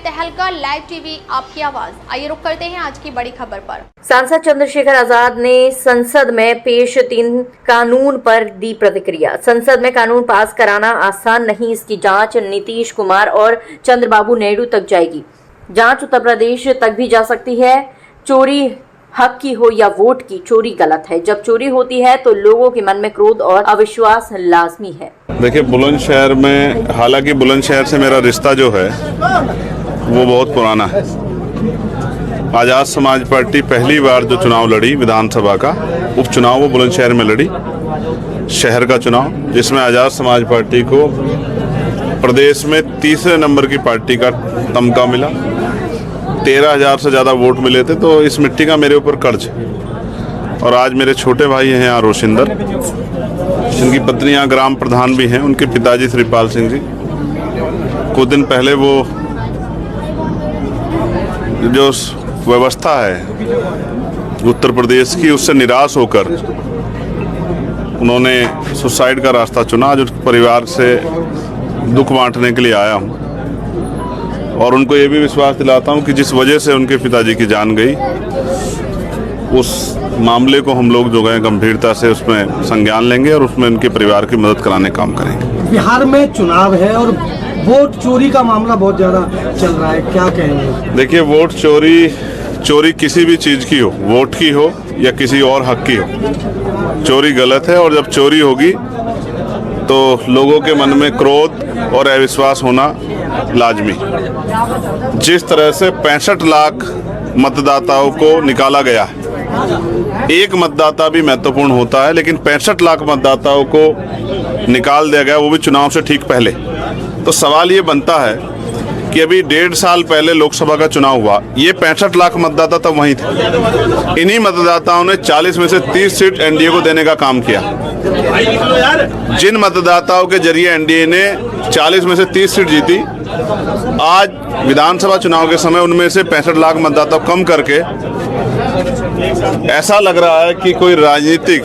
तहलका live TV आपकी आवाज। आइए रुक करते हैं आज की बड़ी खबर पर। सांसद चंद्रशेखर आजाद ने संसद में पेश 3 कानून पर दी प्रतिक्रिया। संसद में कानून पास कराना आसान नहीं, इसकी जांच नीतीश कुमार और चंद्रबाबू नायडू तक जाएगी। जांच उत्तर प्रदेश तक भी जा सकती है। चोरी हक की हो या वोट की, चोरी गलत है। जब चोरी होती है तो लोगों के मन में क्रोध और अविश्वास लाजमी है। देखिए, बुलंदशहर में, हालांकि बुलंदशहर से मेरा रिश्ता जो है वो बहुत पुराना है। आज़ाद समाज पार्टी पहली बार जो चुनाव लड़ी विधानसभा का उपचुनाव, वो बुलंदशहर में लड़ी, शहर का चुनाव, जिसमें आज़ाद समाज पार्टी को प्रदेश में तीसरे नंबर की पार्टी का तमगा मिला। 13,000 से ज़्यादा वोट मिले थे। तो इस मिट्टी का मेरे ऊपर कर्ज है। और आज मेरे छोटे भाई हैं यहाँ रोशिंदर, जिनकी पत्नी यहाँ ग्राम प्रधान भी हैं, उनके पिताजी श्रीपाल सिंह जी कुछ दिन पहले वो जो व्यवस्था है उत्तर प्रदेश की, उससे निराश होकर उन्होंने सुसाइड का रास्ता चुना। आज उस परिवार से दुख बांटने के लिए आया हूँ और उनको ये भी विश्वास दिलाता हूँ कि जिस वजह से उनके पिताजी की जान गई, उस मामले को हम लोग जो है गंभीरता से उसमें संज्ञान लेंगे और उसमें उनके परिवार की मदद कराने का काम करेंगे। बिहार में चुनाव है और वोट चोरी का मामला बहुत ज़्यादा चल रहा है, क्या कहेंगे? देखिए, वोट चोरी किसी भी चीज़ की हो, वोट की हो या किसी और हक की हो, चोरी गलत है। और जब चोरी होगी तो लोगों के मन में क्रोध और अविश्वास होना लाजमी। जिस तरह से 65 लाख मतदाताओं को निकाला गया है, एक मतदाता भी महत्वपूर्ण होता है, लेकिन 65 लाख मतदाताओं को निकाल दिया गया, वो भी चुनाव से ठीक पहले। तो सवाल ये बनता है कि अभी 1.5 साल पहले लोकसभा का चुनाव हुआ, ये 65 लाख मतदाता तब वहीं थे। इन्हीं मतदाताओं ने 40 में से 30 सीट एनडीए को देने का काम किया। जिन मतदाताओं के जरिए एनडीए ने 40 में से 30 सीट जीती, आज विधानसभा चुनाव के समय उनमें से 65 लाख मतदाता कम करके ऐसा लग रहा है कि कोई राजनीतिक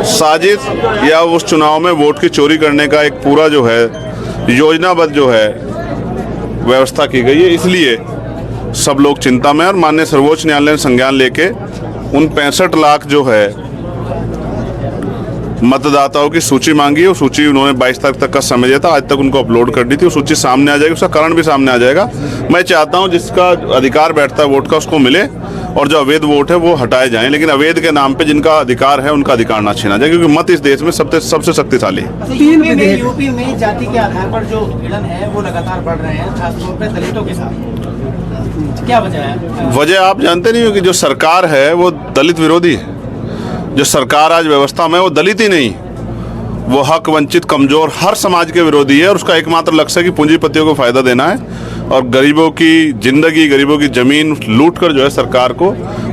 साजिश या उस चुनाव में वोट की चोरी करने का एक पूरा जो है योजनाबद्ध जो है व्यवस्था की गई है। इसलिए सब लोग चिंता में, और माननीय सर्वोच्च न्यायालय ने संज्ञान लेके उन 65 लाख जो है मतदाताओं की सूची मांगी है। वो सूची उन्होंने 22 तारीख तक का समय दिया था, आज तक उनको अपलोड कर दी थी। वो सूची सामने आ जाएगी, उसका कारण भी सामने आ जाएगा। मैं चाहता हूं जिसका अधिकार बैठता है वोट का, उसको मिले, और जो अवैध वोट है वो हटाए जाएं। लेकिन अवैध के नाम पे जिनका अधिकार है उनका अधिकार ना छीना जाए, क्योंकि मत इस देश में सबसे शक्तिशाली है। यूपी में जाति के आधार पर जो उत्पीड़न है वो लगातार बढ़ रहे हैं, खासतौर पर दलितों के साथ। क्या वजह है? वजह आप जानते नहीं हो कि जो सरकार है वो दलित विरोधी है। जो सरकार आज व्यवस्था में, वो दलित ही नहीं, वो हक वंचित कमजोर हर समाज के विरोधी है। और उसका एकमात्र लक्ष्य है कि पूंजीपतियों को फायदा देना है और गरीबों की जिंदगी, गरीबों की जमीन लूट कर जो है सरकार को,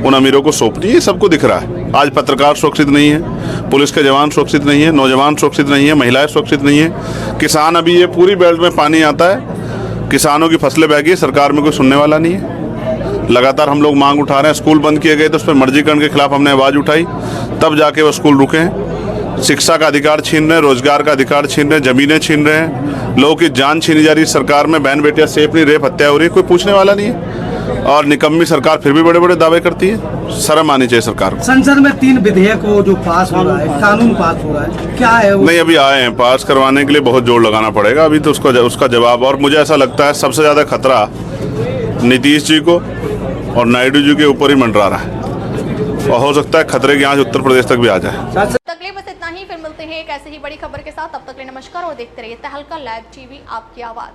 उन अमीरों को सौंपनी है। ये सबको दिख रहा है। आज पत्रकार सुरक्षित नहीं है, पुलिस के जवान सुरक्षित नहीं है, नौजवान सुरक्षित नहीं है, महिलाएं सुरक्षित नहीं है, किसान, अभी ये पूरी बेल्ट में पानी आता है, किसानों की फसलें बह गई, सरकार में कोई सुनने वाला नहीं है। लगातार हम लोग मांग उठा रहे हैं। स्कूल बंद किए गए तो उस पर मर्जीकरण के खिलाफ हमने आवाज़ उठाई, तब जाके वो स्कूल रुके हैं। शिक्षा का अधिकार छीन रहे हैं, रोजगार का अधिकार छीन रहे हैं, जमीनें छीन रहे हैं, लोगों की जान छीनी जा रही है। सरकार में बहन बेटियां सेफ नहीं, रेप हत्या हो रही है, कोई पूछने वाला नहीं है। और निकम्मी सरकार फिर भी बड़े बड़े दावे करती है। शर्म आनी चाहिए सरकार को। संसद में 3 विधेयक हो जो पास हो रहा है, कानून पास हो रहा है, क्या है वो? नहीं, अभी आए हैं, पास करवाने के लिए बहुत जोर लगाना पड़ेगा। अभी तो उसका जवाब, और मुझे ऐसा लगता है सबसे ज़्यादा खतरा नीतीश जी को और नायडू जी के ऊपर ही मंडरा रहा है, और हो सकता है खतरे की आंच उत्तर प्रदेश तक भी आ जाए। बस इतना ही, फिर मिलते हैं एक ऐसे ही बड़ी खबर के साथ। तब तक के लिए नमस्कार और देखते रहिए तहलका लाइव टीवी आपकी आवाज।